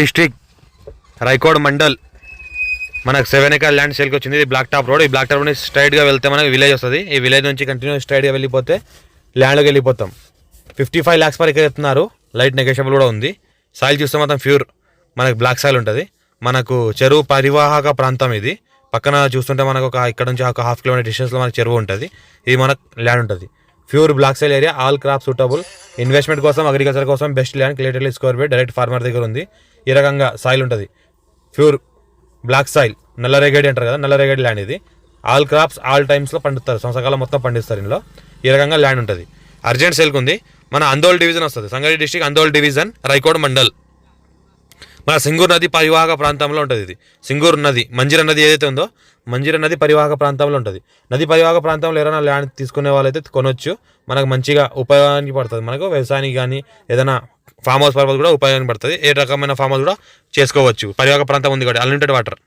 District Raikode mandal మనకు 7 acre land సేల్కి వచ్చింది. ఇది బ్లాక్ టాప్ రోడ్. ఈ బ్లాక్ టాప్ రోడ్ స్ట్రైట్గా వెళ్తే మనకు విలేజ్ వస్తుంది. ఈ విలేజ్ నుంచి కంటిన్యూ స్ట్రైట్గా వెళ్ళిపోతే ల్యాండ్లోకి వెళ్ళిపోతాం. 55 lakhs per ఎకర్ ఎత్తున్నారు. లైట్ నెగోషియబుల్ కూడా ఉంది. సాయిల్ చూస్తే మొత్తం ప్యూర్ మనకు బ్లాక్ సాయిల్ ఉంటుంది. మనకు చెరువు పరివాహక ప్రాంతం ఇది. పక్కన చూస్తుంటే మనకు ఇక్కడ నుంచి ఒక 1/2 kilometer డిస్టెన్స్లో మనకు చెరువు ఉంటుంది. ఇది మనకు ల్యాండ్ ఉంటుంది. Pure black soil area, all crop suitable. Investment కోసం, అగ్రికల్చర్ కోసం best land. Clearly square feet direct farmer దగ్గర ఉంది. ఈ రకంగా సాయిల్ ఉంటుంది. ప్యూర్ బ్లాక్ సాయిల్, నల్లరేగడి అంటారు కదా, నల్లరేగడి ల్యాండ్ ఇది. ఆల్ క్రాప్స్ ఆల్ టైమ్స్లో పండిస్తారు, సంవత్సరాల మొత్తం పండిస్తారు ఇందులో. ఈ రకంగా ల్యాండ్ ఉంటుంది. అర్జెంట్ సేల్కి ఉంది. మన అందోల్ డివిజన్ వస్తుంది. Sangareddy district Andol division, Raikode mandal. మన సింగూర్ నది పరివాహక ప్రాంతంలో ఉంటుంది. ఇది సింగూర్ నది, మంజీర నది ఏదైతే ఉందో, మంజీర నది పరివాహక ప్రాంతంలో ఉంటుంది. నది పరివాహక ప్రాంతంలో ఎవరైనా ల్యాండ్ తీసుకునే వాళ్ళైతే కొనొచ్చు. మనకు మంచిగా ఉపయోగానికి పడుతుంది. మనకు వ్యవసాయానికి కానీ ఏదైనా ఫామ్ హౌస్ పర్పస్ కూడా ఉపయోగానికి పడుతుంది. ఏ రకమైన ఫామ్ హౌస్ కూడా చేసుకోవచ్చు. పరివాహక ప్రాంతం ఉంది కాబట్టి అన్లిమిటెడ్ వాటర్.